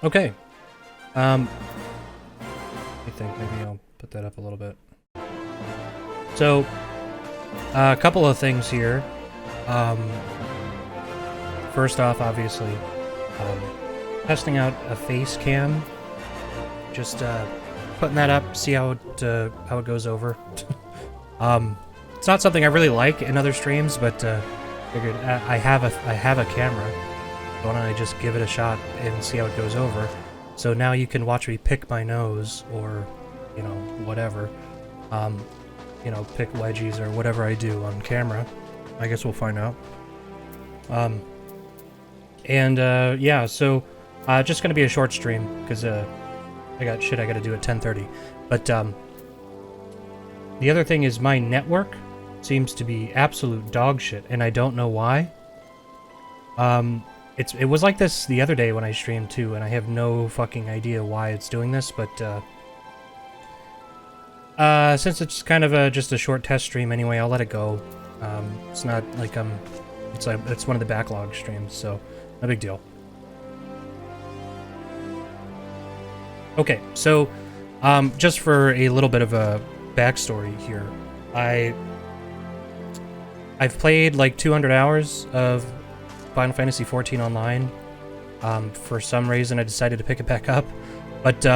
Okay. I think maybe I'll put that up a little bit. So, a couple of things here. First off, obviously, testing out a Facecam. Just putting that up, see how it goes over. It's not something I really like in other streams, but figured I have a camera. Why don't I just give it a shot and see how it goes over? So now you can watch me pick my nose, or whatever. Pick wedgies or whatever I do on camera. I guess we'll find out. Yeah, so just gonna be a short stream because I got shit I gotta do at 10:30. But the other thing is my network seems to be absolute dog shit, and I don't know why. It was like this the other day when I streamed too, and I have no fucking idea why it's doing this, but since it's kind of just a short test stream anyway, I'll let it go. It's not like it's one of the backlog streams, so no big deal. Okay, so just for a little bit of a backstory here, I've played like 200 hours of Final Fantasy XIV Online. For some reason, I decided to pick it back up, but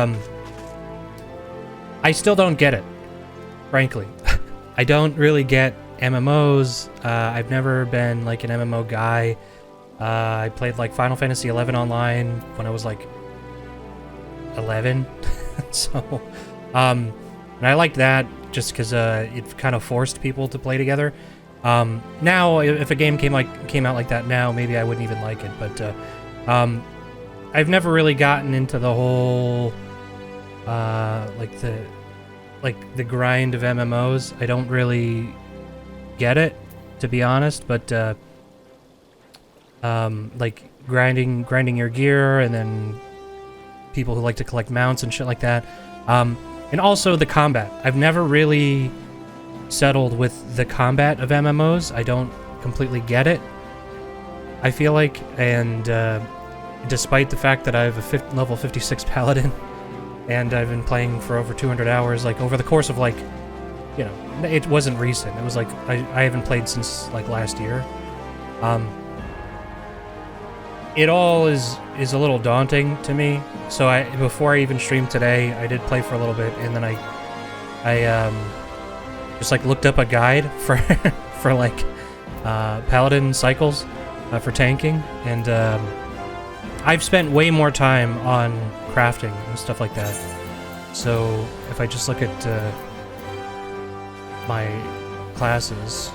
I still don't get it, frankly. I don't really get MMOs. I've never been like an MMO guy. I played like Final Fantasy XI Online when I was like 11, so and I liked that just because it kind of forced people to play together. Now, if a game came out like that now, maybe I wouldn't even like it. But I've never really gotten into the whole the grind of MMOs. I don't really get it, to be honest. But like grinding your gear, and then people who like to collect mounts and shit like that. And also the combat. I've never really settled with the combat of MMOs. I don't completely get it, I feel like, and despite the fact that I have a level 56 Paladin, and I've been playing for over 200 hours, like over the course of like, it wasn't recent. It was like, I haven't played since like last year. It all is a little daunting to me, so before I even streamed today, I did play for a little bit, and then I just like looked up a guide for like Paladin cycles for tanking, and I've spent way more time on crafting and stuff like that. So if I just look at my classes,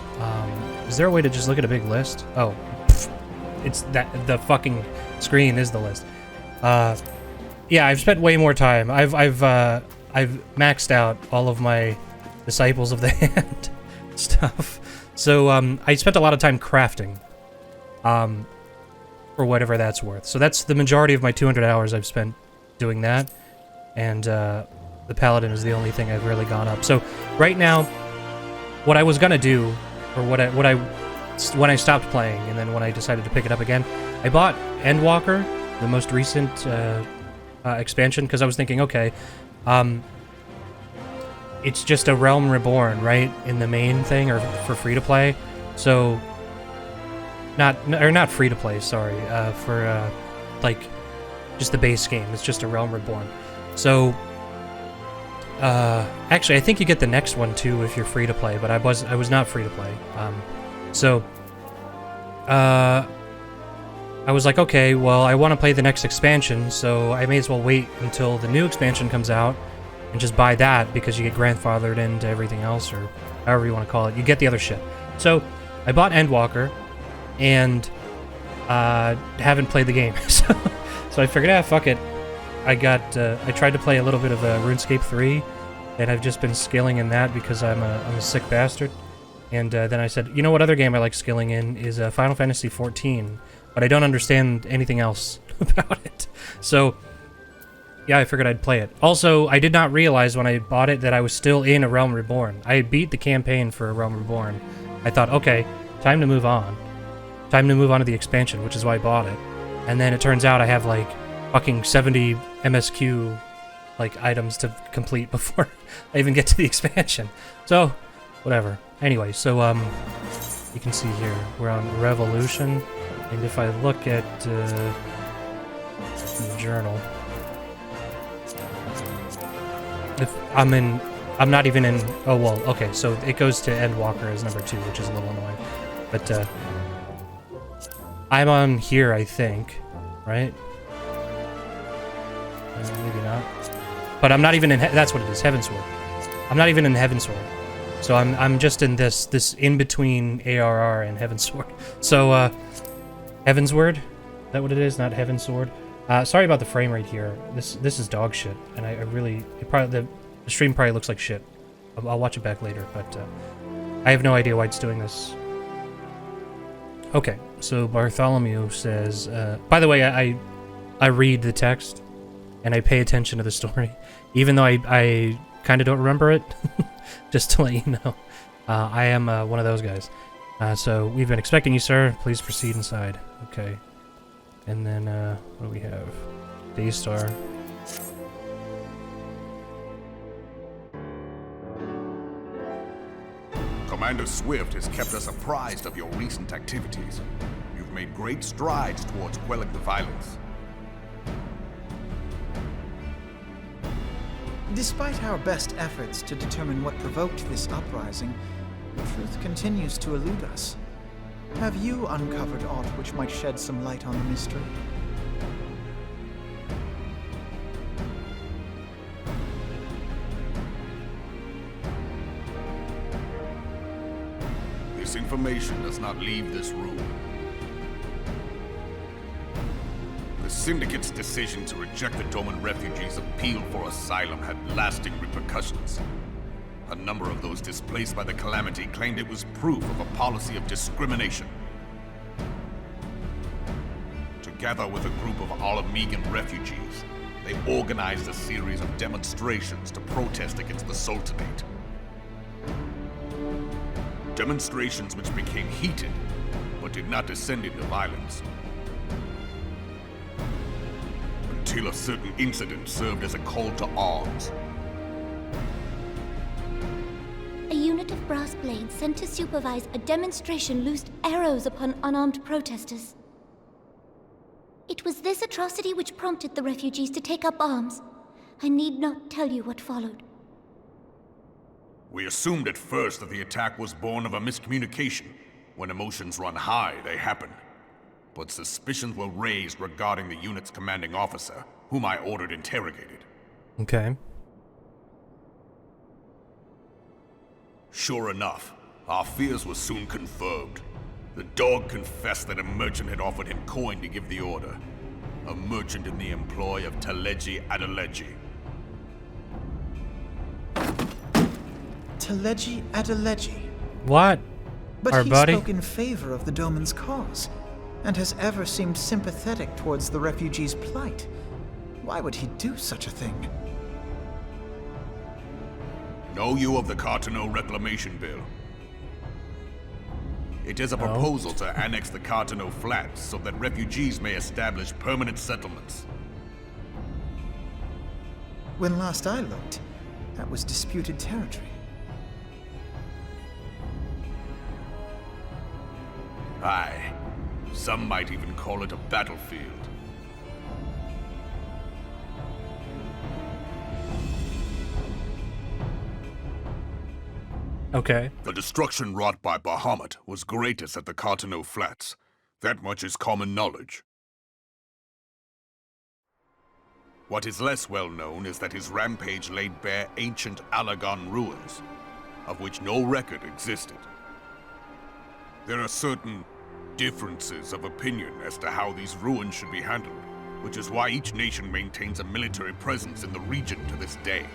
is there a way to just look at a big list? Oh, it's that the fucking screen is the list. Yeah, I've spent way more time. I've maxed out all of my Disciples of the Hand stuff. So I spent a lot of time crafting, for whatever that's worth. So that's the majority of my 200 hours I've spent doing that, and the Paladin is the only thing I've really gone up. So right now, what I was gonna do, or when I stopped playing, and then when I decided to pick it up again, I bought Endwalker, the most recent expansion, because I was thinking, okay, it's just a Realm Reborn, right, in the main thing, or for free-to-play. So, not free-to-play, sorry, for, like, just the base game. It's just a Realm Reborn. So, actually, I think you get the next one, too, if you're free-to-play, but I was not free-to-play. So, I was like, okay, well, I want to play the next expansion, so I may as well wait until the new expansion comes out, and just buy that, because you get grandfathered into everything else, or however you want to call it. You get the other shit. So, I bought Endwalker, and haven't played the game. So I figured, fuck it. I tried to play a little bit of RuneScape 3, and I've just been skilling in that because I'm a sick bastard. And then I said, you know what other game I like skilling in is Final Fantasy XIV, but I don't understand anything else about it. So yeah, I figured I'd play it. Also, I did not realize when I bought it that I was still in A Realm Reborn. I had beat the campaign for A Realm Reborn. I thought, okay, time to move on. Time to move on to the expansion, which is why I bought it. And then it turns out I have, like, fucking 70 MSQ like items to complete before I even get to the expansion. So, whatever. Anyway, so you can see here we're on Revolution, and if I look at the journal, if I'm not even in. Oh well, okay. So it goes to Endwalker as number 2, which is a little annoying, but I'm on here, I think, right? Maybe not. But I'm not even in. That's what it is. Heavensward. I'm not even in Heavensward. So I'm just in this in between ARR and Heavensward. So Heavensward, is that what it is? Not Heavensward. Sorry about the frame rate here. This is dog shit, and I really the stream probably looks like shit. I'll watch it back later, but I have no idea why it's doing this. Okay, so Bartholomew says. By the way, I read the text and I pay attention to the story, even though I kind of don't remember it. Just to let you know, I am one of those guys. So we've been expecting you, sir. Please proceed inside. Okay. And then what do we have? Daystar. Commander Swift has kept us apprised of your recent activities. You've made great strides towards quelling the violence. Despite our best efforts to determine what provoked this uprising, the truth continues to elude us. Have you uncovered aught which might shed some light on the mystery? This information does not leave this room. The Syndicate's decision to reject the Doman refugees' appeal for asylum had lasting repercussions. A number of those displaced by the calamity claimed it was proof of a policy of discrimination. Together with a group of Alamegan refugees, they organized a series of demonstrations to protest against the Sultanate. Demonstrations which became heated, but did not descend into violence. Until a certain incident served as a call to arms. A unit of brass blades sent to supervise a demonstration loosed arrows upon unarmed protesters. It was this atrocity which prompted the refugees to take up arms. I need not tell you what followed. We assumed at first that the attack was born of a miscommunication. When emotions run high, they happen. But suspicions were raised regarding the unit's commanding officer, whom I ordered interrogated. Okay. Sure enough, our fears were soon confirmed. The dog confessed that a merchant had offered him coin to give the order. A merchant in the employ of Teleji Adeleji. Teleji Adeleji. What? But Our he buddy? spoke in favor of the Doman's cause, and has ever seemed sympathetic towards the refugees' plight. Why would he do such a thing? Know you of the Cartano Reclamation Bill? It is a proposal to annex the Cartano Flats so that refugees may establish permanent settlements. When last I looked, that was disputed territory. Aye. Some might even call it a battlefield. Okay. The destruction wrought by Bahamut was greatest at the Cartano Flats. That much is common knowledge. What is less well known is that his rampage laid bare ancient Alagon ruins, of which no record existed. There are certain differences of opinion as to how these ruins should be handled, which is why each nation maintains a military presence in the region to this day.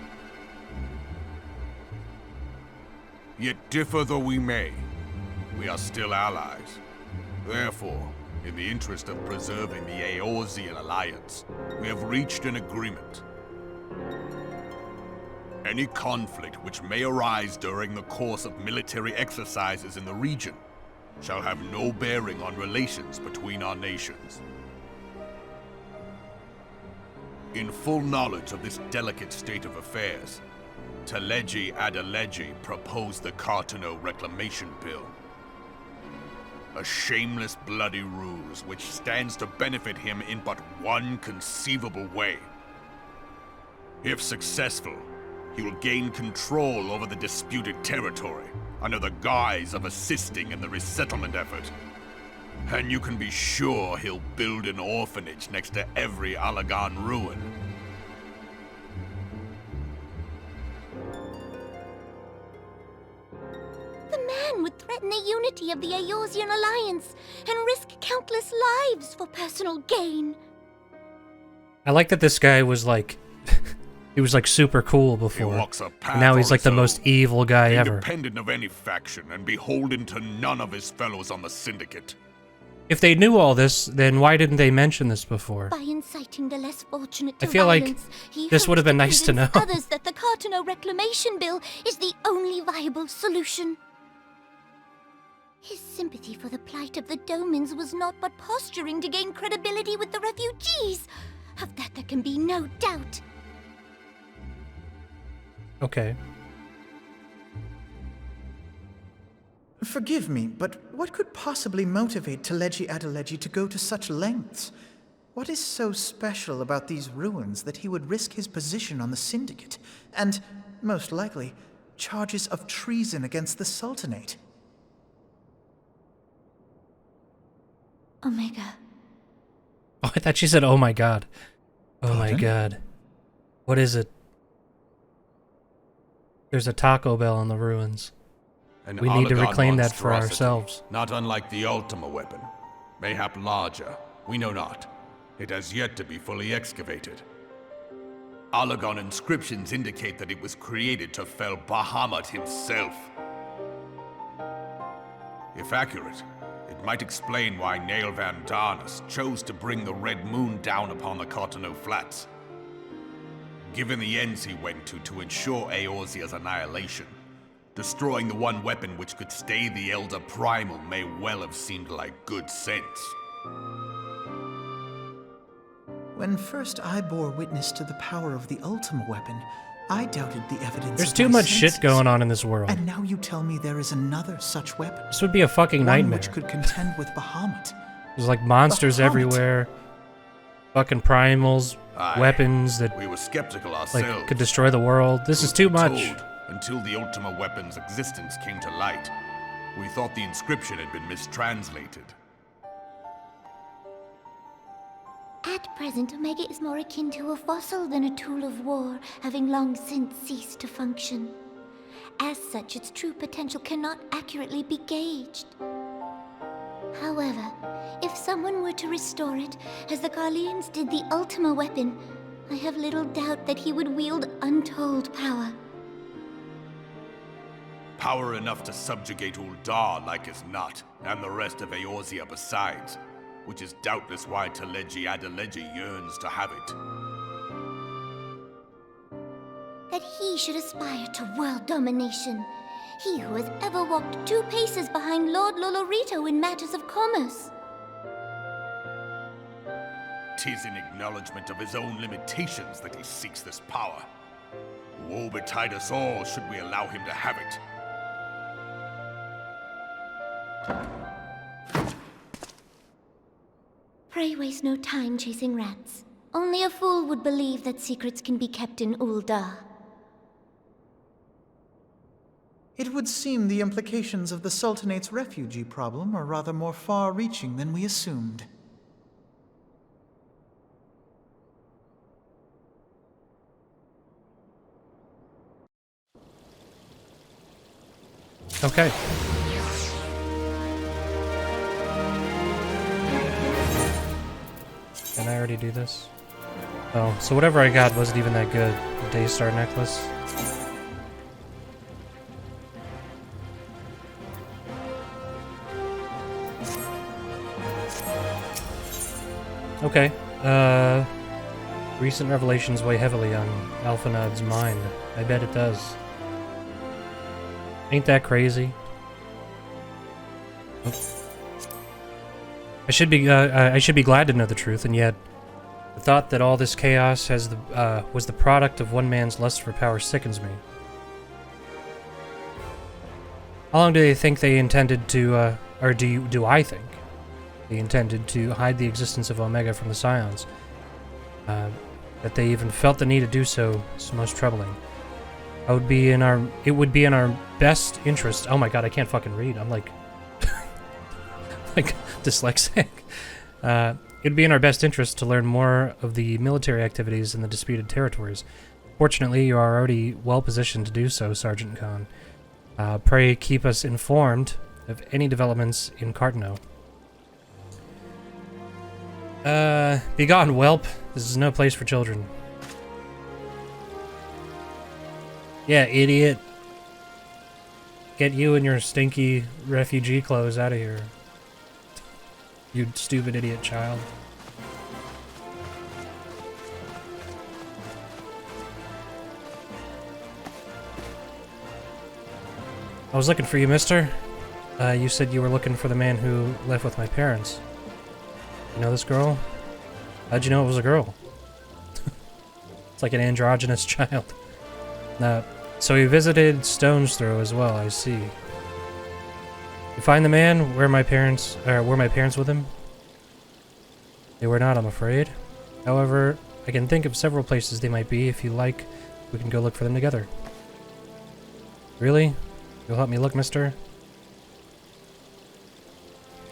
Yet differ though we may, we are still allies. Therefore, in the interest of preserving the Eorzean alliance, we have reached an agreement. Any conflict which may arise during the course of military exercises in the region shall have no bearing on relations between our nations. In full knowledge of this delicate state of affairs, Teleji Adeleji proposed the Cartano Reclamation Bill. A shameless bloody ruse which stands to benefit him in but one conceivable way. If successful, he will gain control over the disputed territory under the guise of assisting in the resettlement effort. And you can be sure he'll build an orphanage next to every Allagan ruin. The man would threaten the unity of the Eorzean Alliance and risk countless lives for personal gain. I like that this guy was like... he was like super cool before. And now he's like the most evil guy ever. Independent of any faction and beholden to none of his fellows on the Syndicate. If they knew all this, then why didn't they mention this before? By inciting the less fortunate to I feel violence, like this would have been nice to know. Others that the Cartano Reclamation Bill is the only viable solution. His sympathy for the plight of the Domans was not but posturing to gain credibility with the refugees. Of that there can be no doubt. Okay. Forgive me, but what could possibly motivate Teleji Adeleji to go to such lengths? What is so special about these ruins that he would risk his position on the Syndicate, and, most likely, charges of treason against the Sultanate? Omega. Oh, I thought she said, oh my god. Oh my Pardon? god. What is it? There's a Taco Bell in the ruins. We need to reclaim that for ourselves. Not unlike the Ultima weapon. Mayhap larger. We know not. It has yet to be fully excavated. Allagan inscriptions indicate that it was created to fell Bahamut himself. If accurate, it might explain why Nail Van Darnus chose to bring the Red Moon down upon the Cartano Flats. Given the ends he went to ensure Eorzea's annihilation, destroying the one weapon which could stay the Elder Primal may well have seemed like good sense. When first I bore witness to the power of the Ultima weapon, I doubted the evidence. There's of too my much senses. shit going on in this world. And now you tell me there is another such weapon. This would be a fucking One nightmare. which could contend with Bahamut. There's like monsters Bahamut. everywhere. Fucking primals, Aye. weapons that We were skeptical ourselves. like could destroy the world. This is too much. Told, until the Ultima weapon's existence came to light, we thought the inscription had been mistranslated. At present, Omega is more akin to a fossil than a tool of war, having long since ceased to function. As such, its true potential cannot accurately be gauged. However, if someone were to restore it, as the Carlians did the Ultima weapon, I have little doubt that he would wield untold power. Power enough to subjugate Ul'dah like as not, and the rest of Eorzea besides, which is doubtless why Teleji Adeleji yearns to have it. That he should aspire to world domination. He who has ever walked 2 paces behind Lord Lolorito in matters of commerce. 'Tis in acknowledgement of his own limitations that he seeks this power. Woe betide us all should we allow him to have it. Pray waste no time chasing rats. Only a fool would believe that secrets can be kept in Ul'dah. It would seem the implications of the Sultanate's refugee problem are rather more far-reaching than we assumed. Okay. Can I already do this? Oh, so whatever I got wasn't even that good. The Daystar necklace. Okay. Recent revelations weigh heavily on Alphanod's mind. I bet it does. Ain't that crazy? Oh. I should be glad to know the truth, and yet The thought that all this chaos was the product of one man's lust for power sickens me. How long do they think they intended to, or do I think they intended to hide the existence of Omega from the Scions? That they even felt the need to do so is most troubling. It would be in our best interest. Oh my god, I can't fucking read. I'm like, like dyslexic. It'd be in our best interest to learn more of the military activities in the disputed territories. Fortunately, you are already well positioned to do so, Sergeant Khan. Pray keep us informed of any developments in Cartano. Begone, whelp. This is no place for children. Yeah, idiot. Get you and your stinky refugee clothes out of here. You stupid idiot child. I was looking for you, mister. You said you were looking for the man who left with my parents. You know this girl? How'd you know it was a girl? It's like an androgynous child. So he visited Stone's Throw as well, I see. You find the man? Were my parents with him? They were not, I'm afraid. However, I can think of several places they might be. If you like, we can go look for them together. Really? You'll help me look, mister?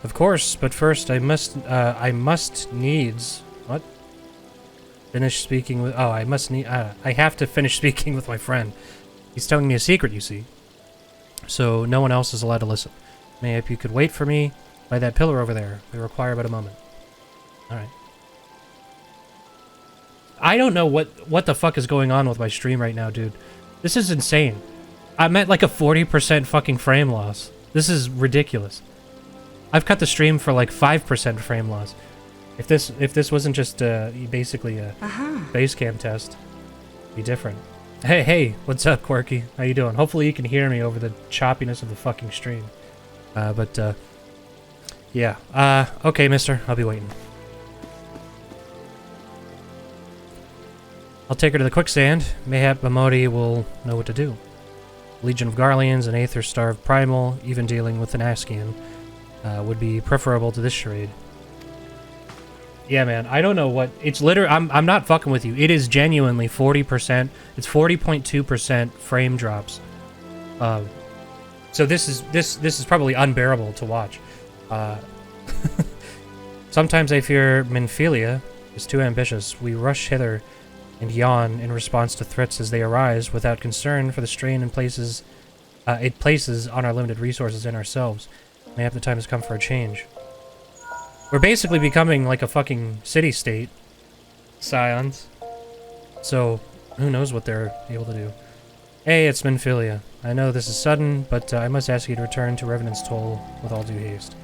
Of course, but first I must needs... What? Finish speaking with... Oh, I have to finish speaking with my friend. He's telling me a secret, you see. So no one else is allowed to listen. Maybe you could wait for me by that pillar over there. We require but a moment. Alright. I don't know what the fuck is going on with my stream right now, dude. This is insane. I'm at like a 40% fucking frame loss. This is ridiculous. I've cut the stream for like 5% frame loss. If this wasn't just basically a Facecam test, it'd be different. Hey, what's up, Quirky? How you doing? Hopefully you can hear me over the choppiness of the fucking stream. Yeah. Okay, mister. I'll be waiting. I'll take her to the quicksand. Mayhap Amodi will know what to do. Legion of Garleans and Aether-starved Primal, even dealing with an Askian, would be preferable to this charade. Yeah, man, I don't know what... It's literally... I'm not fucking with you. It is genuinely 40%. It's 40.2% frame drops. So this is probably unbearable to watch. Sometimes I fear Minfilia is too ambitious. We rush hither and yawn in response to threats as they arise, without concern for the strain it places on our limited resources and ourselves. Mayhap the time has come for a change. We're basically becoming like a fucking city-state, Scions. So, who knows what they're able to do. Hey, it's Minfilia. I know this is sudden, but I must ask you to return to Revenant's Toll with all due haste.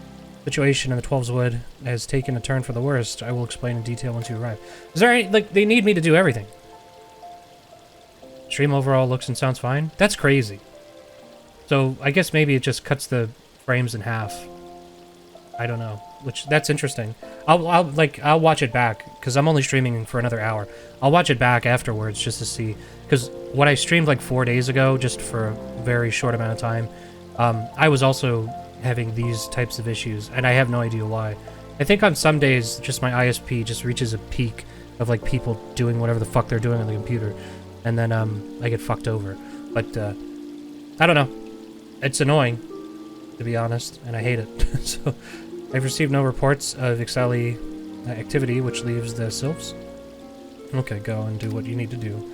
The situation in the 12's Wood has taken a turn for the worst. I will explain in detail once you arrive. Is there any, like, they need me to do everything. Stream overall looks and sounds fine? That's crazy. So, I guess maybe it just cuts the frames in half. I don't know. Which, that's interesting. I'll watch it back, because I'm only streaming for another hour. I'll watch it back afterwards just to see, because what I streamed like 4 days ago, just for a very short amount of time, I was also having these types of issues, and I have no idea why. I think on some days, just my ISP just reaches a peak of like people doing whatever the fuck they're doing on the computer, and then I get fucked over. But I don't know. It's annoying, to be honest, and I hate it. So I've received no reports of XIV activity, which leaves the Sylphs. Okay, go and do what you need to do.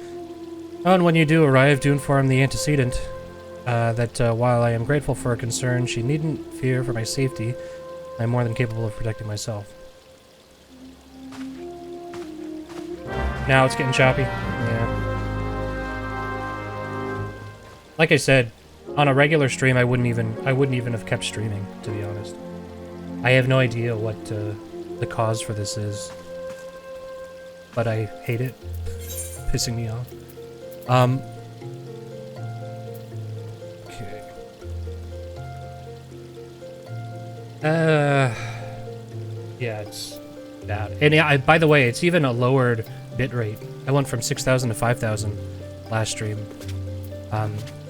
Oh, and when you do arrive, do inform the antecedent that while I am grateful for her concern, she needn't fear for my safety. I'm more than capable of protecting myself. Now it's getting choppy. Yeah. Like I said, on a regular stream, I wouldn't even have kept streaming, to be honest. I have no idea what the cause for this is, but I hate it. Pissing me off. Okay. Yeah, bad. And yeah, by the way, it's even a lowered bitrate. I went from 6,000 to 5,000 last stream,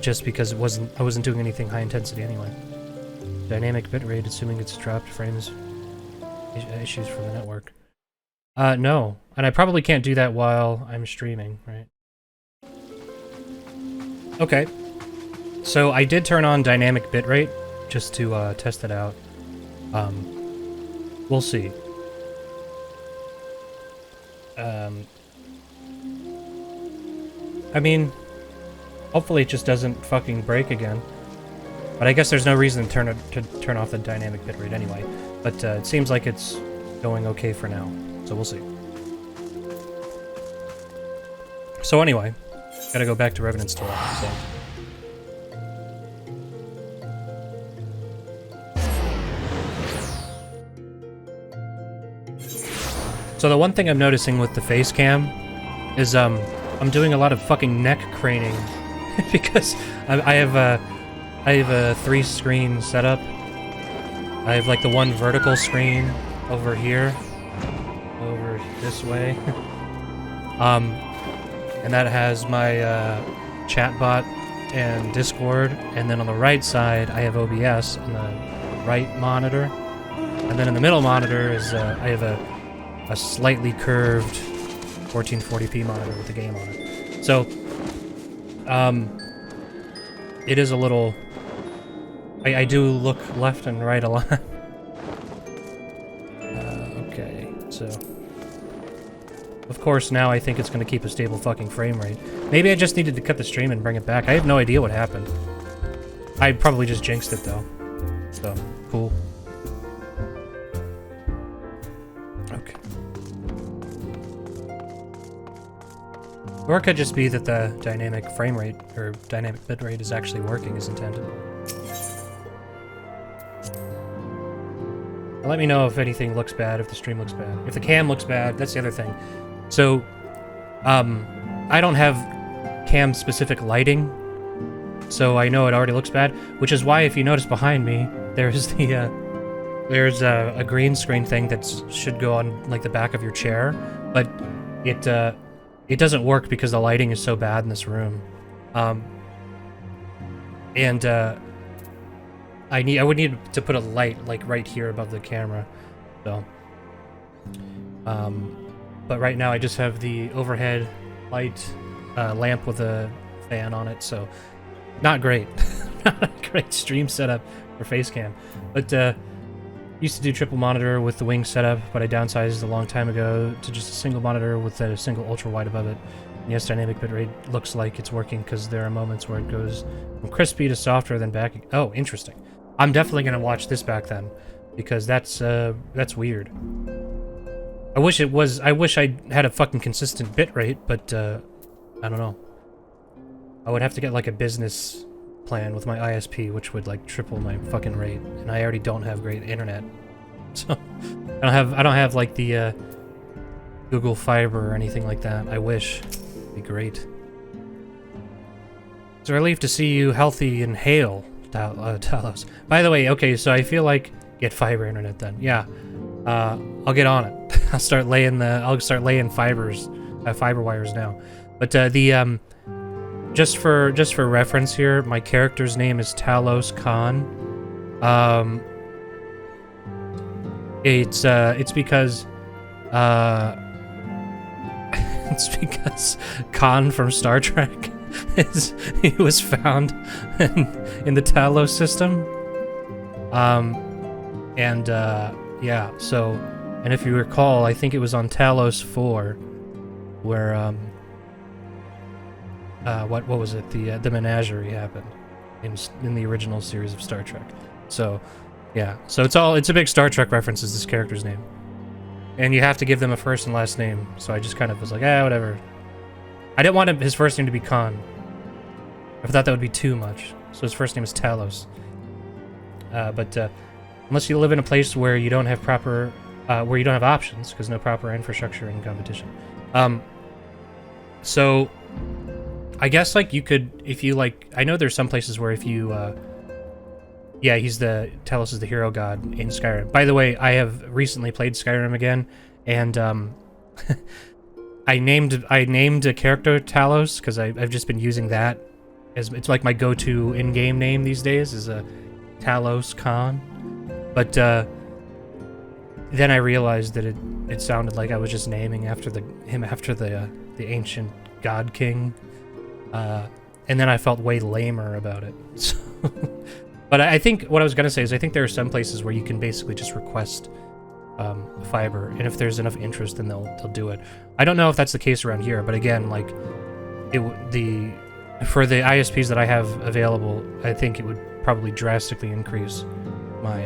just because I wasn't doing anything high intensity anyway. Dynamic bitrate, assuming it's dropped frames issues from the network. No, and I probably can't do that while I'm streaming, right? Okay, so I did turn on dynamic bitrate just to test it out. We'll see. I mean, hopefully it just doesn't fucking break again. But I guess there's no reason to turn off the dynamic bitrate anyway. But it seems like it's going okay for now, so we'll see. So anyway, gotta go back to Revenant's tour. So the one thing I'm noticing with the Facecam is I'm doing a lot of fucking neck craning because I have a 3-screen setup. I have like the one vertical screen over here, over this way, and that has my chatbot and Discord, and then on the right side I have OBS on the right monitor, and then in the middle monitor is I have a slightly curved 1440p monitor with the game on it. So, it is a little... I do look left and right a lot. Okay, so... Of course, now I think it's going to keep a stable fucking frame rate. Maybe I just needed to cut the stream and bring it back. I have no idea what happened. I probably just jinxed it, though. So, cool. Okay. Or it could just be that the dynamic frame rate, or dynamic bitrate, is actually working as intended. Let me know if anything looks bad, if the stream looks bad. If the cam looks bad, that's the other thing. So, I don't have cam-specific lighting, so I know it already looks bad, which is why, if you notice behind me, there's the, there's a green screen thing that should go on, like, the back of your chair, but it doesn't work because the lighting is so bad in this room. I would need to put a light, like, right here above the camera, so... but right now I just have the overhead light lamp with a fan on it, so not great. Not a great stream setup for Facecam. But used to do triple monitor with the wing setup, but I downsized a long time ago to just a single monitor with a single ultra wide above it. And yes, dynamic bitrate looks like it's working because there are moments where it goes from crispy to softer, then back. Oh, interesting. I'm definitely gonna watch this back then, because that's weird. I wish I had a fucking consistent bitrate, but I don't know. I would have to get like a business plan with my ISP, which would like triple my fucking rate, and I already don't have great internet. So I don't have like the Google Fiber or anything like that. I wish. It'd be great. It's a relief to see you healthy and hale, Talos. By the way, okay, so I feel like get fiber internet then. Yeah. I'll get on it. I'll start laying fiber wires now. But just for reference here, my character's name is Talos Khan. It's because it's because Khan from Star Trek he was found in the Talos system. Yeah, so, and if you recall, I think it was on Talos 4, where, what was it? The menagerie happened in the original series of Star Trek. So, yeah, so it's a big Star Trek reference, is this character's name. And you have to give them a first and last name, so I just kind of was like, whatever. I didn't want his first name to be Khan. I thought that would be too much, so his first name is Talos. Unless you live in a place where you don't have proper, where you don't have options, because no proper infrastructure and competition. So, I guess, like, you could, if you, like, I know there's some places where if you, yeah, Talos is the hero god in Skyrim. By the way, I have recently played Skyrim again, and I named a character Talos because I've just been using that as it's like my go-to in-game name these days is a Talos Khan. But then I realized that it sounded like I was just naming after him after the ancient god king, and then I felt way lamer about it. So, but I think what I was gonna say is I think there are some places where you can basically just request fiber, and if there's enough interest, then they'll do it. I don't know if that's the case around here, but again, like for the ISPs that I have available, I think it would probably drastically increase my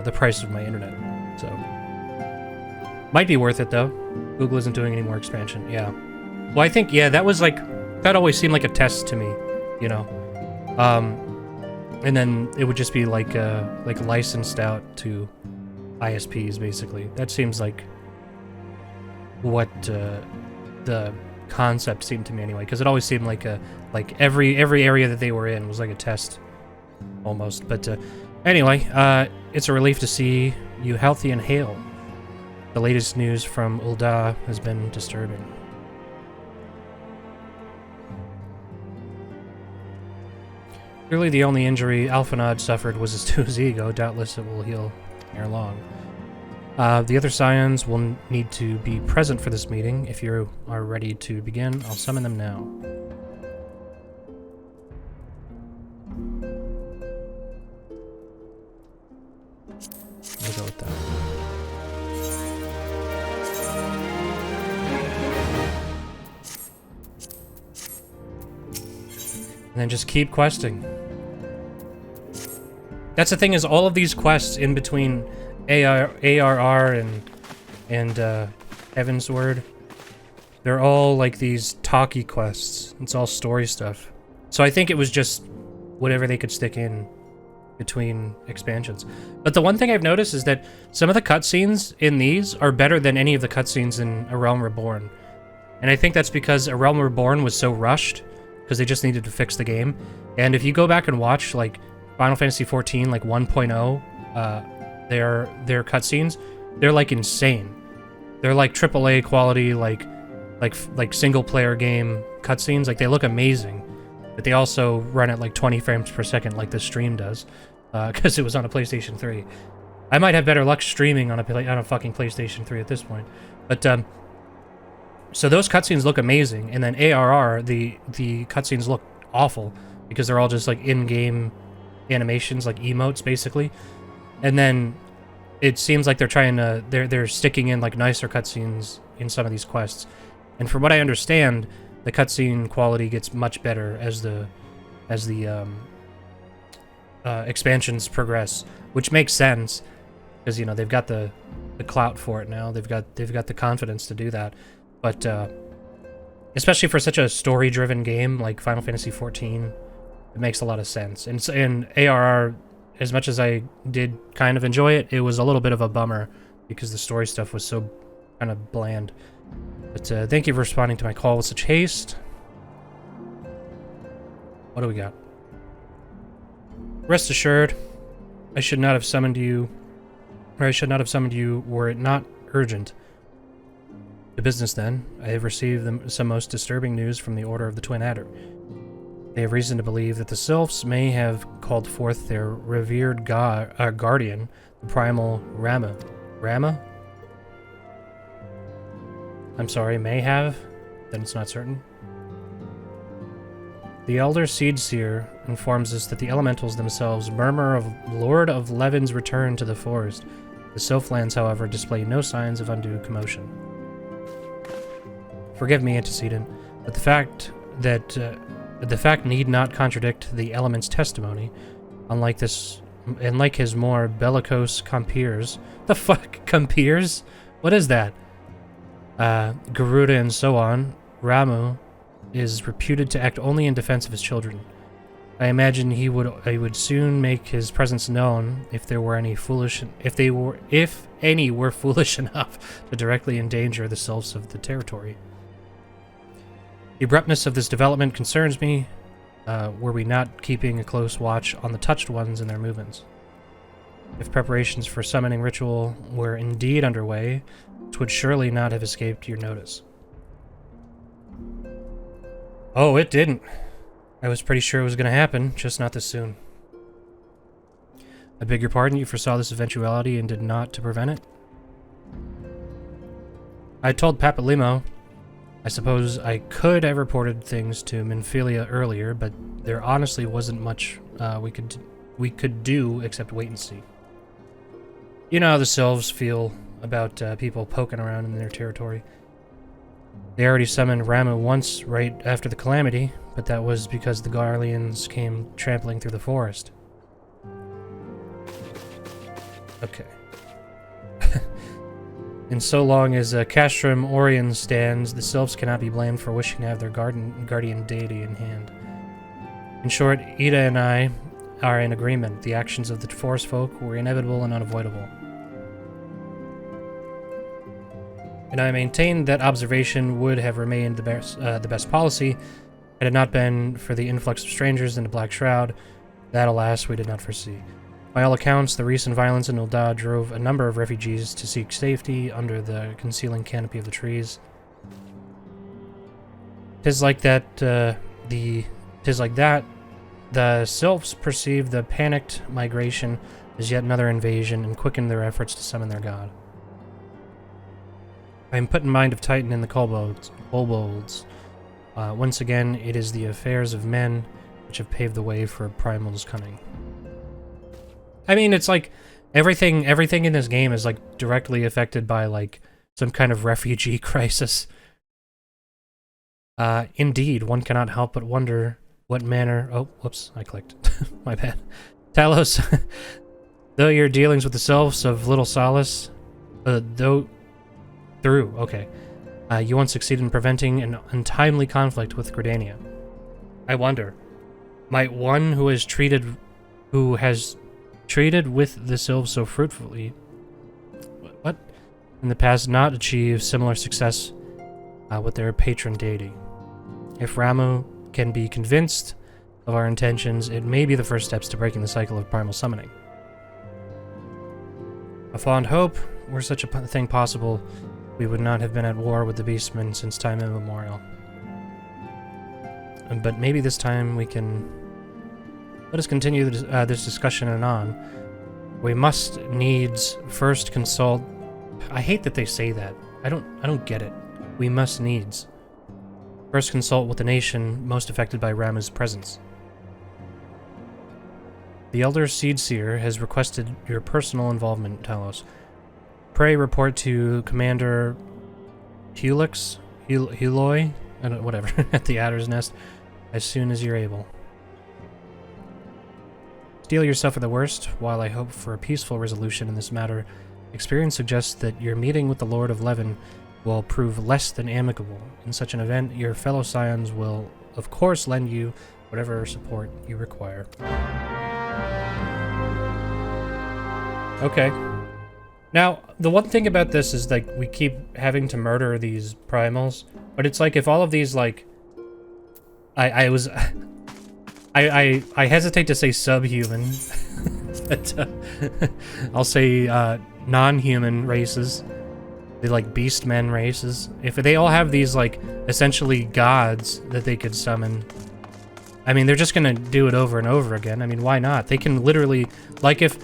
the price of my internet. So might be worth it though. Google isn't doing any more expansion. Yeah. Well, I think that was like that always seemed like a test to me, you know. And then it would just be like licensed out to ISPs basically. That seems like what the concept seemed to me anyway, because it always seemed like every area that they were in was like a test almost. But anyway, it's a relief to see you healthy and hale. The latest news from Ul'dah has been disturbing. Clearly the only injury Alphanod suffered was to his ego. Doubtless it will heal ere long. The other Scions will need to be present for this meeting. If you are ready to begin, I'll summon them now. We'll go with that. And then just keep questing. That's the thing, is all of these quests in between ARR and Heaven's Word, they're all like these talky quests. It's all story stuff. So I think it was just whatever they could stick in between expansions. But the one thing I've noticed is that some of the cutscenes in these are better than any of the cutscenes in A Realm Reborn. And I think that's because A Realm Reborn was so rushed, because they just needed to fix the game. And if you go back and watch like Final Fantasy XIV, like 1.0, their cutscenes, they're like insane. They're like AAA quality, like single player game cutscenes. Like they look amazing, but they also run at like 20 frames per second, like the stream does, because it was on a PlayStation 3. I might have better luck streaming on a fucking PlayStation 3 at this point, but so those cutscenes look amazing, and then ARR, the cutscenes look awful because they're all just like in-game animations, like emotes basically. And then it seems like they're sticking in like nicer cutscenes in some of these quests. And from what I understand, the cutscene quality gets much better as the expansions progress, which makes sense because you know they've got the clout for it now. They've got the confidence to do that. But especially for such a story-driven game like Final Fantasy XIV, it makes a lot of sense. And ARR, as much as I did kind of enjoy it, it was a little bit of a bummer because the story stuff was so kind of bland. But thank you for responding to my call with such haste. What do we got? Rest assured, I should not have summoned you, or I should not have summoned you were it not urgent. To business, then. I have received some most disturbing news from the Order of the Twin Adder. They have reason to believe that the Sylphs may have called forth their revered guardian, the Primal Ramuh. Ramuh? I'm sorry, may have? Then it's not certain. The Elder Seedseer informs us that the elementals themselves murmur of Lord of Levin's return to the forest. The Sylphlands, however, display no signs of undue commotion. Forgive me, antecedent, but the fact need not contradict the element's testimony. Unlike his more bellicose compeers. The fuck, compeers? What is that? Garuda and so on. Ramuh is reputed to act only in defense of his children. I imagine he would soon make his presence known if any were foolish enough to directly endanger the Sylphs of the territory. The abruptness of this development concerns me. Were we not keeping a close watch on the touched ones and their movements? If preparations for summoning ritual were indeed underway, it would surely not have escaped your notice. Oh, it didn't. I was pretty sure it was going to happen, just not this soon. I beg your pardon, you foresaw this eventuality and did not to prevent it? I told Papa Limo. I suppose I could have reported things to Minfilia earlier, but there honestly wasn't much we could do except wait and see. You know how the Sylphs feel about people poking around in their territory. They already summoned Ramuh once right after the Calamity, but that was because the Garleans came trampling through the forest. Okay. And so long as Castrum Orion stands, the Sylphs cannot be blamed for wishing to have their guardian deity in hand. In short, Ida and I are in agreement. The actions of the forest folk were inevitable and unavoidable. And I maintain that observation would have remained the best policy had it not been for the influx of strangers in the Black Shroud. That, alas, we did not foresee. By all accounts, the recent violence in Ul'dah drove a number of refugees to seek safety under the concealing canopy of the trees. 'Tis like that the Sylphs perceived the panicked migration as yet another invasion and quickened their efforts to summon their god. I am put in mind of Titan and the kobolds. Once again, it is the affairs of men which have paved the way for Primal's coming. I mean, it's like everything in this game is like directly affected by like some kind of refugee crisis. Indeed, one cannot help but wonder what manner... Oh, whoops, I clicked. My bad. Talos, though your dealings with the Sylphs of little solace, you once succeeded in preventing an untimely conflict with Gridania. I wonder, might one who has treated with the Sylphs so fruitfully, in the past not achieve similar success with their patron deity? If Ramuh can be convinced of our intentions, it may be the first steps to breaking the cycle of primal summoning. A fond hope, were such a thing possible, we would not have been at war with the Beastmen since time immemorial. But maybe this time we can... Let us continue this discussion anon. We must needs first consult... I hate that they say that. I don't get it. We must needs first consult with the nation most affected by Ramuh's presence. The Elder Seedseer has requested your personal involvement, Talos. Pray report to Commander Heloi, whatever, at the Adder's Nest as soon as you're able. Steel yourself for the worst, while I hope for a peaceful resolution in this matter. Experience suggests that your meeting with the Lord of Levin will prove less than amicable. In such an event, your fellow scions will, of course, lend you whatever support you require. Okay. Now, the one thing about this is, like, we keep having to murder these primals, but it's like if all of these, like... I hesitate to say subhuman, but I'll say non-human races, the like beastmen races. If they all have these like essentially gods that they could summon, I mean, they're just gonna do it over and over again. I mean, why not? They can literally, like, if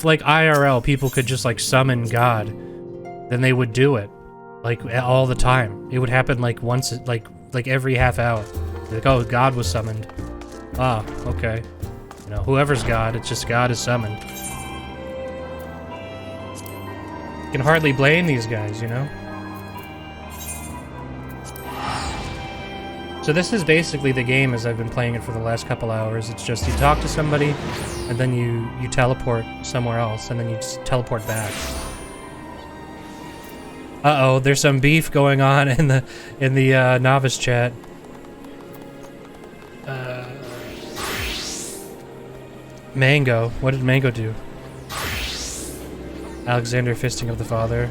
like IRL people could just like summon God, then they would do it like all the time. It would happen like once, like every half hour. Like, oh, God was summoned. Ah, okay. You know, whoever's God, it's just God is summoned. You can hardly blame these guys, you know? So this is basically the game as I've been playing it for the last couple hours. It's just you talk to somebody, and then you teleport somewhere else, and then you just teleport back. Uh-oh, there's some beef going on in the novice chat. Mango. What did Mango do? Alexander fisting of the father.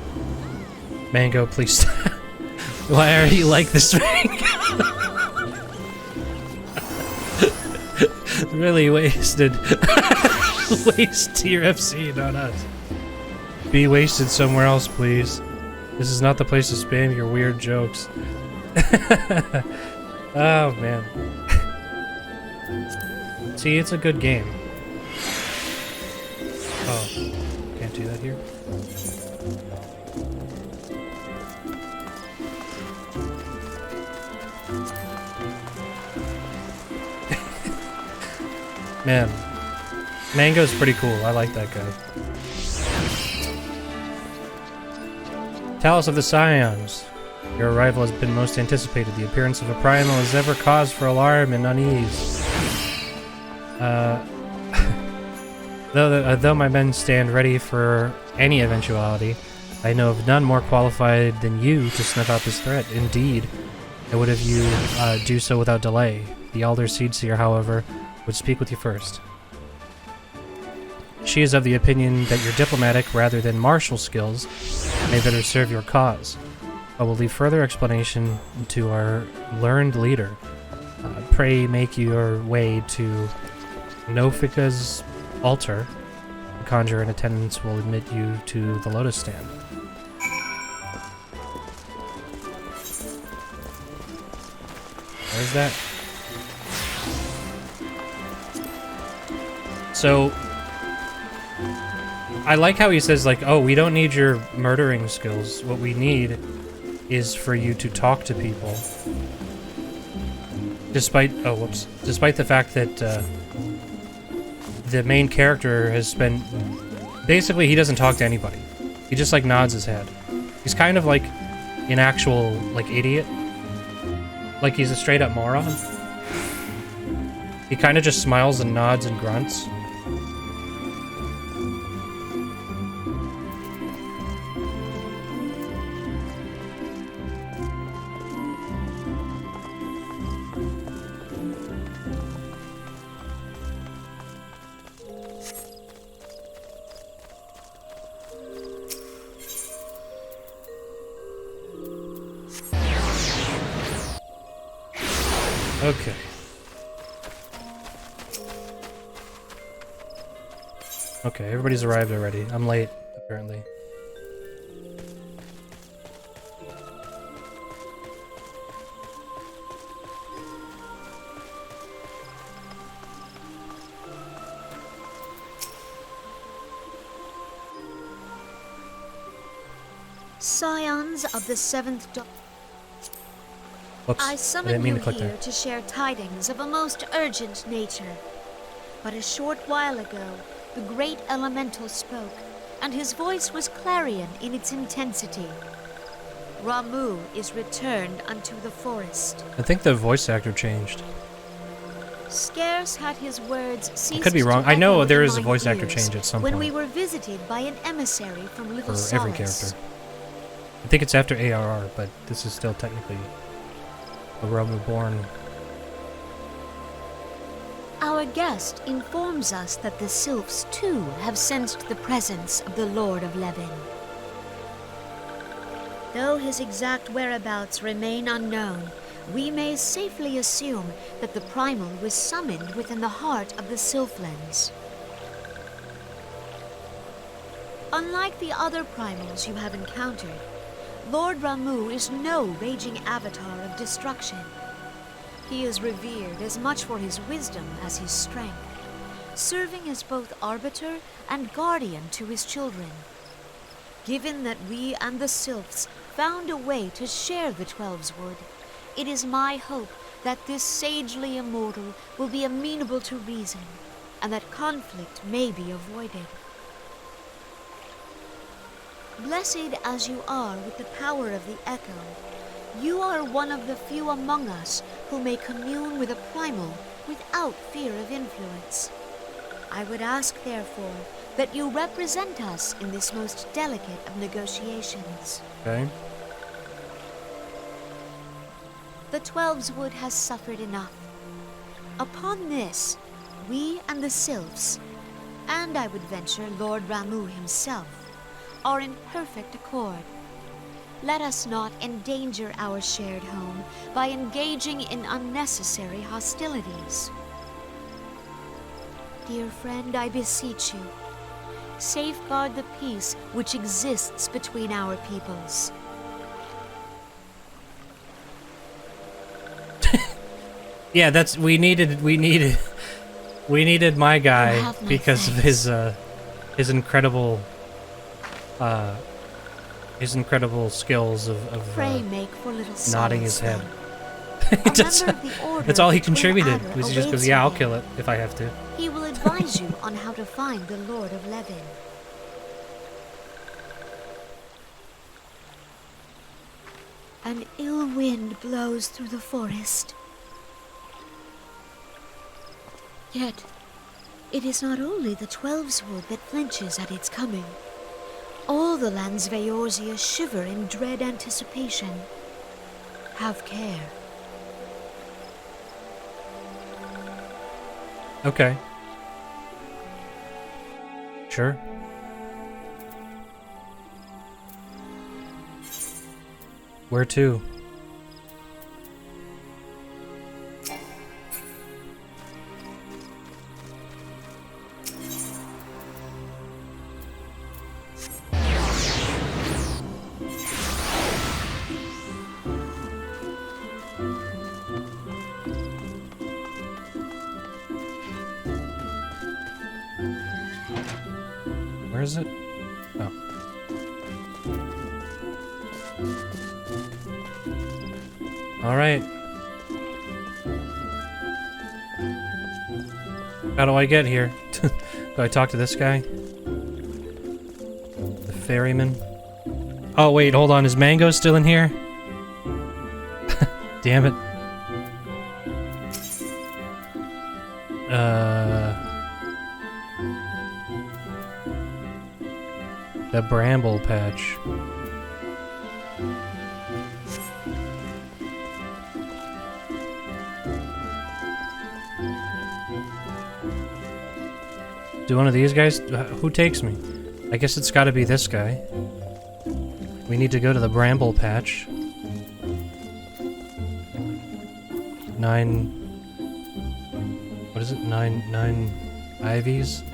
Mango, please stop. Why are you like this, Mango? Really wasted. Waste your FC, not us. Be wasted somewhere else, please. This is not the place to spam your weird jokes. Oh, man. See, it's a good game. Oh, can't do that here. Man, Mango's pretty cool. I like that guy. Talus of the Scions. Your arrival has been most anticipated. The appearance of a Primal has ever caused for alarm and unease. Though my men stand ready for any eventuality, I know of none more qualified than you to snuff out this threat. Indeed, I would have you do so without delay. The Elder Seedseer, however, would speak with you first. She is of the opinion that your diplomatic rather than martial skills may better serve your cause. I will leave further explanation to our learned leader. Pray make your way to Nofika's altar. The conjurer in attendance will admit you to the lotus stand. Where's that? So, I like how he says, like, oh, we don't need your murdering skills. What we need is for you to talk to people. Despite the fact that the main character has spent... Basically, he doesn't talk to anybody. He just, like, nods his head. He's kind of like an actual, like, idiot. Like he's a straight-up moron. He kind of just smiles and nods and grunts. Okay. Okay, everybody's arrived already. I'm late, apparently. Scions of the Seventh Dawn. Whoops, I I summon didn't mean you to click here there. to share tidings of a most urgent nature. But a short while ago, the great elemental spoke, and his voice was clarion in its intensity. Ramuh is returned unto the forest. I think the voice actor changed. Scarce had his words ceased. I could be wrong. to I know echo there in is a mine voice actor ears change at some when point. we were visited by an emissary from Little For every Solace. character. I think it's after ARR, but this is still technically a Reborn. Our guest informs us that the sylphs too have sensed the presence of the Lord of Levin. Though his exact whereabouts remain unknown, we may safely assume that the Primal was summoned within the heart of the Sylphlands. Unlike the other Primals you have encountered, Lord Ramuh is no raging avatar of destruction. He is revered as much for his wisdom as his strength, serving as both arbiter and guardian to his children. Given that we and the Sylphs found a way to share the Twelves Wood, it is my hope that this sagely immortal will be amenable to reason, and that conflict may be avoided. Blessed as you are with the power of the Echo, you are one of the few among us who may commune with a Primal without fear of influence. I would ask, therefore, that you represent us in this most delicate of negotiations. Okay. The Twelves Wood has suffered enough. Upon this, we and the Sylphs, and I would venture Lord Ramuh himself, are in perfect accord. Let us not endanger our shared home by engaging in unnecessary hostilities. Dear friend, I beseech you, safeguard the peace which exists between our peoples. Yeah, that's we needed my guy because of his incredible skills of nodding his head. That's all he contributed. Was he just goes, yeah, I'll kill it if I have to. He will advise you on how to find the Lord of Levin. An ill wind blows through the forest. Yet, it is not only the Twelveswood that flinches at its coming. All the lands Veorzia shiver in dread anticipation. Have care. Okay. Sure. Where to? Where is it? Oh. All right. How do I get here? Do I talk to this guy? The ferryman? Oh, wait, hold on. Is Mango still in here? Damn it. The bramble patch. Do one of these guys? Who takes me? I guess it's gotta be this guy. We need to go to the bramble patch. 9... What is it? 9 ivies?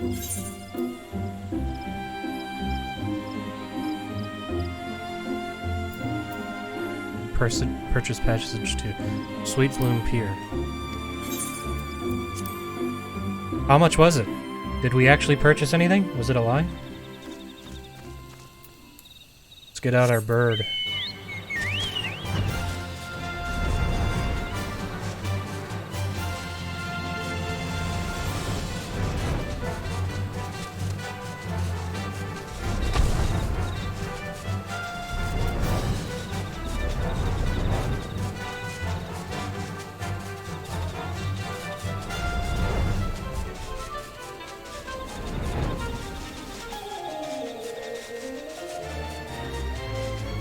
Purchase passage to Sweet Bloom Pier. How much was it? Did we actually purchase anything? Was it a lie? Let's get out our bird.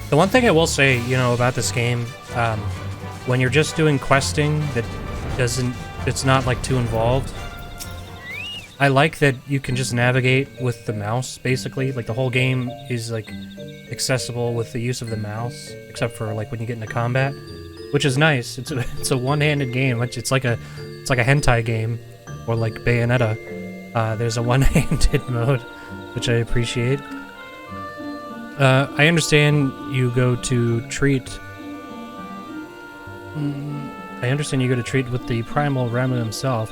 The one thing I will say, you know, about this game, when you're just doing questing that it's not like too involved. I like that you can just navigate with the mouse, basically. Like the whole game is like accessible with the use of the mouse, except for like when you get into combat, which is nice. It's a one-handed game. It's like a hentai game, or like Bayonetta. There's a one-handed mode, which I appreciate. I understand you go to treat... I understand you go to treat with the Primal Ramuh himself.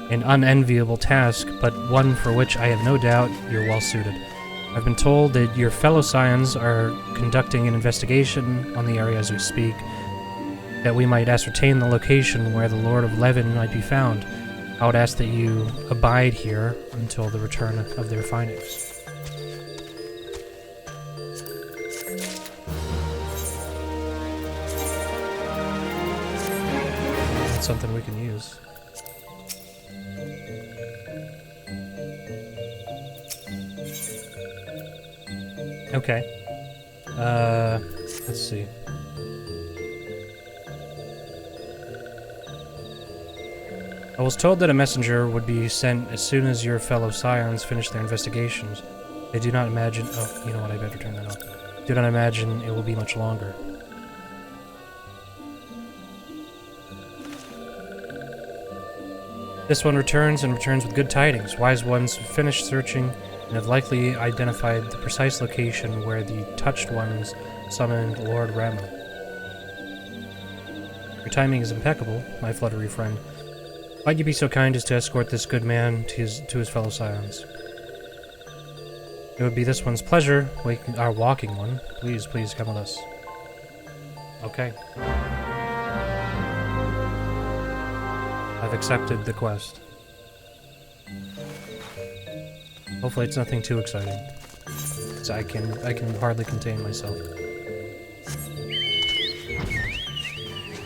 An unenviable task, but one for which I have no doubt you're well suited. I've been told that your fellow Scions are conducting an investigation on the area as we speak, that we might ascertain the location where the Lord of Levin might be found. I would ask that you abide here until the return of their findings. Something we can use. Okay. Let's see. I was told that a messenger would be sent as soon as your fellow Scions finish their investigations. I do not imagine... Oh, you know what, I better turn that off. Do not imagine it will be much longer. This one returns and returns with good tidings. Wise ones have finished searching and have likely identified the precise location where the touched ones summoned Lord Ramuh. Your timing is impeccable, my fluttery friend. Might you be so kind as to escort this good man to his fellow scions? It would be this one's pleasure, walking one. Please, please come with us. Okay. I've accepted the quest. Hopefully it's nothing too exciting. So I can hardly contain myself.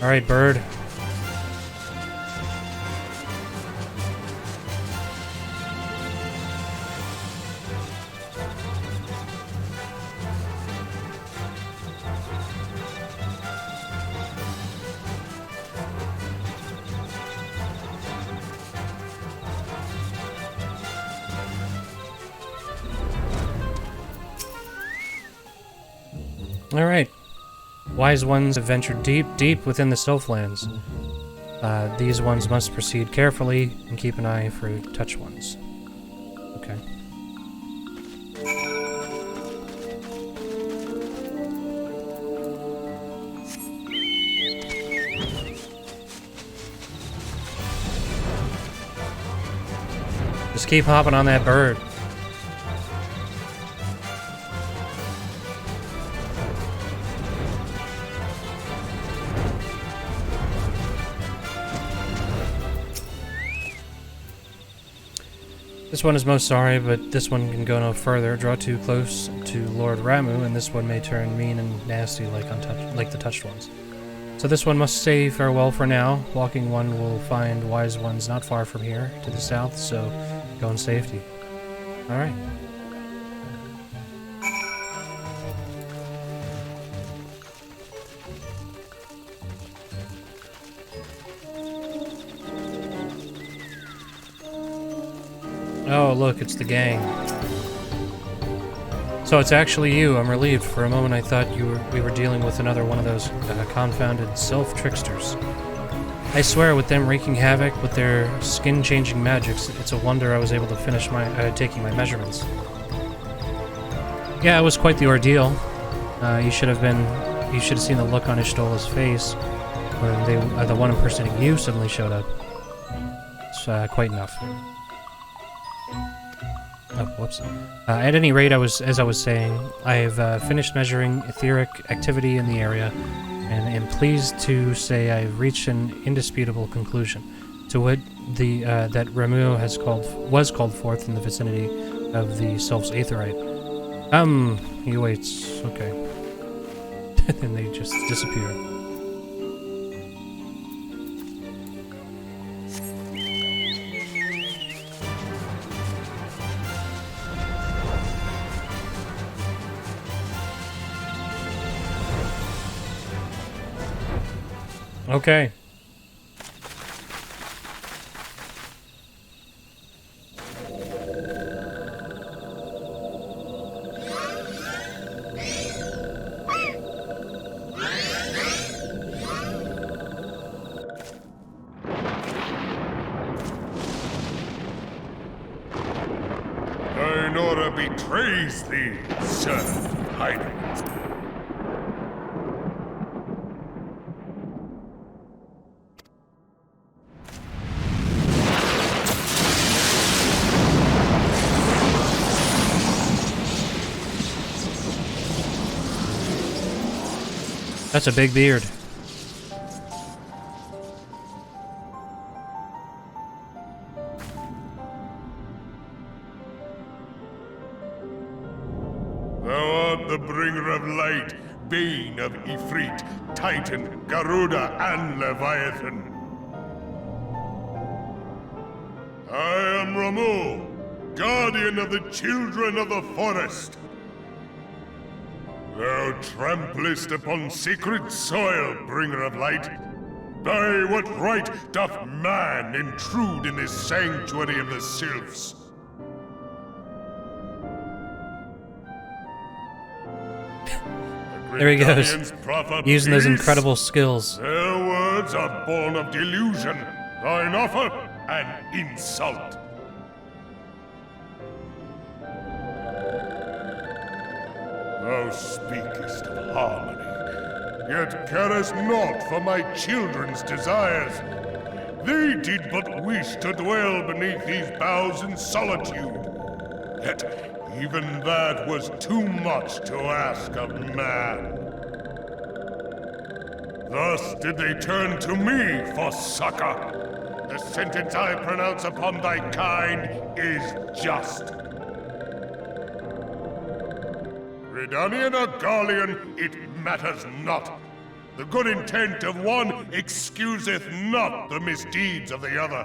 Alright, bird. Alright. Wise ones have ventured deep, deep within the Sylphlands. These ones must proceed carefully and keep an eye for touch ones. Okay. Just keep hopping on that bird. This one is most sorry, but this one can go no further. Draw too close to Lord Ramuh, and this one may turn mean and nasty like the touched ones. So this one must say farewell for now. Walking one will find wise ones not far from here, to the south, so go in safety. Alright. Oh, look, it's the gang. So it's actually you. I'm relieved. For a moment I thought we were dealing with another one of those confounded self-tricksters. I swear, with them wreaking havoc with their skin-changing magics, it's a wonder I was able to finish taking my measurements. Yeah, it was quite the ordeal. You should have seen the look on Ishtola's face when the one impersonating you suddenly showed up. It's quite enough. Oh, whoops. At any rate, as I was saying, I have finished measuring etheric activity in the area, and am pleased to say I have reached an indisputable conclusion. To wit, that Ramuh was called forth in the vicinity of the Sylph's Aetherite. He waits. Okay. Then they just disappear. Okay. Nora betrays thee, sir. Hiding. That's a big beard. Thou art the bringer of light, bane of Ifrit, Titan, Garuda, and Leviathan. I am Ramuh, guardian of the children of the forest. Thou tramplest upon sacred soil, bringer of light. By what right doth man intrude in this sanctuary of the sylphs? There he goes, using those incredible skills. Their words are born of delusion. Thine offer an insult. Thou speakest of harmony, yet carest naught for my children's desires. They did but wish to dwell beneath these boughs in solitude. Yet even that was too much to ask of man. Thus did they turn to me for succor. The sentence I pronounce upon thy kind is just. Redanian or Garlean, it matters not. The good intent of one excuseth not the misdeeds of the other.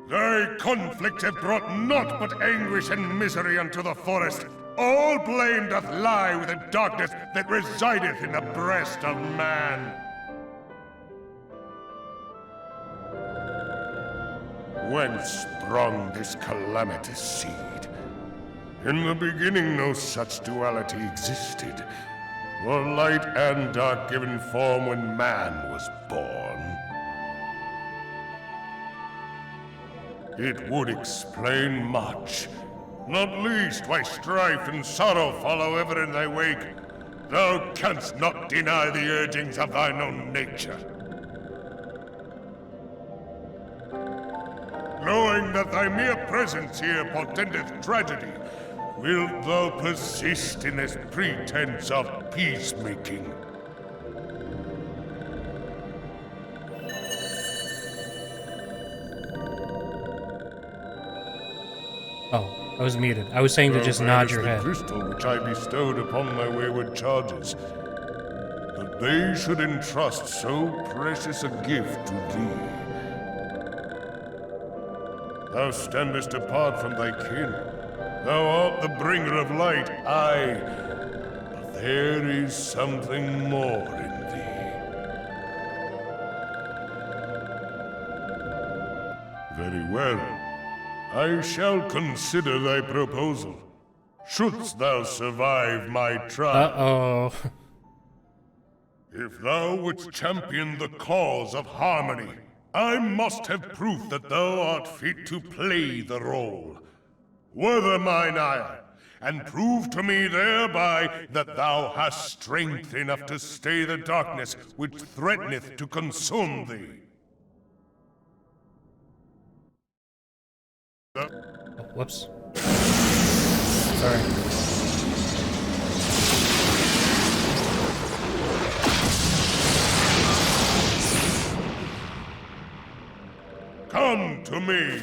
Thy conflict hath brought naught but anguish and misery unto the forest. All blame doth lie with the darkness that resideth in the breast of man. Whence sprung this calamitous seed? In the beginning no such duality existed, or light and dark given form when man was born. It would explain much, not least why strife and sorrow follow ever in thy wake. Thou canst not deny the urgings of thine own nature. Knowing that thy mere presence here portendeth tragedy, wilt thou persist in this pretense of peacemaking? Oh, I was muted. I was saying to just nod your head. The crystal which I bestowed upon thy wayward charges, that they should entrust so precious a gift to thee. Thou standest apart from thy kin. Thou art the bringer of light, aye, but there is something more in thee. Very well. I shall consider thy proposal, shouldst thou survive my trial. Uh-oh. If thou wouldst champion the cause of harmony, I must have proof that thou art fit to play the role. Wither mine ire, and prove to me thereby that thou hast strength enough to stay the darkness which threateneth to consume thee. Oh, whoops. Sorry. Come to me,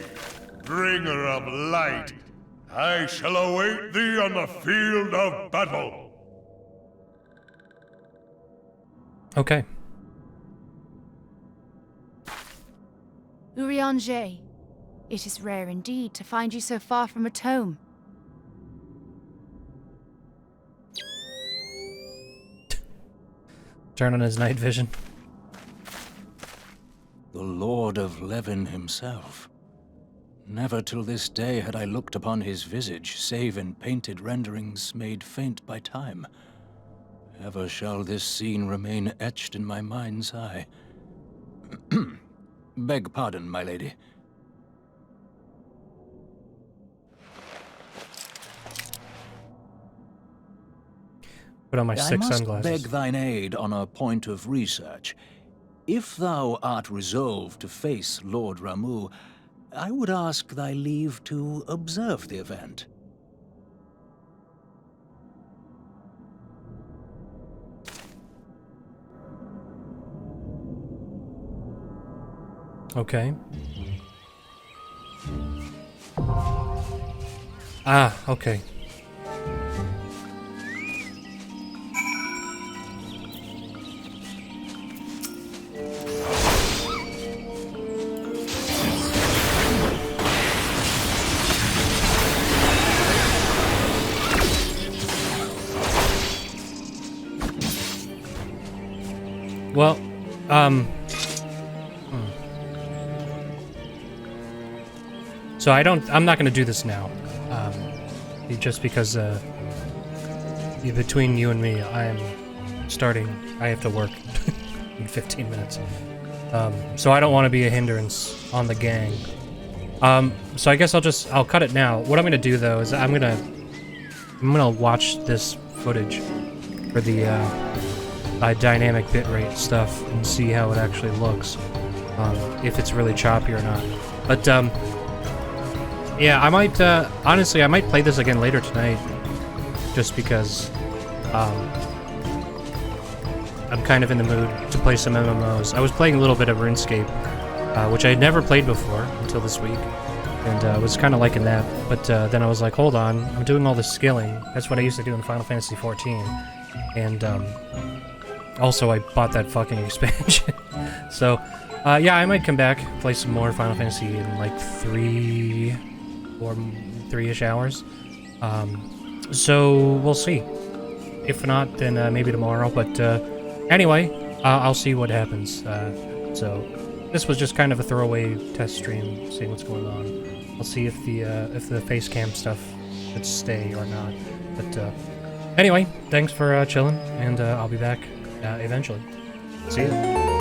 bringer of light. I shall await thee on the field of battle. Okay. Urianger, it is rare indeed to find you so far from a tome. Turn on his night vision. The Lord of Levin himself. Never till this day had I looked upon his visage, save in painted renderings made faint by time. Ever shall this scene remain etched in my mind's eye. Beg pardon, my lady. Put on my I six must sunglasses. beg thine aid on a point of research. If thou art resolved to face Lord Ramuh, I would ask thy leave to observe the event. Okay. Ah, okay. Well, so I'm not gonna do this now. Just because, between you and me, I have to work in 15 minutes. So I don't want to be a hindrance on the gang. So I guess I'll cut it now. What I'm gonna do though is I'm gonna watch this footage for the dynamic bitrate stuff and see how it actually looks, if it's really choppy or not. But yeah, I might honestly I might play this again later tonight, just because I'm kind of in the mood to play some MMOs. I was playing a little bit of RuneScape, which I had never played before until this week, and I was kind of liking that. But then I was like, hold on, I'm doing all this skilling. That's what I used to do in Final Fantasy XIV, and also I bought that fucking expansion. So yeah, I might come back, play some more Final Fantasy in like 3-ish hours. So we'll see. If not, then maybe tomorrow. But anyway, I'll see what happens. So this was just kind of a throwaway test stream, seeing what's going on. I'll see if the Facecam stuff should stay or not. But anyway, thanks for chilling, and I'll be back eventually. See ya.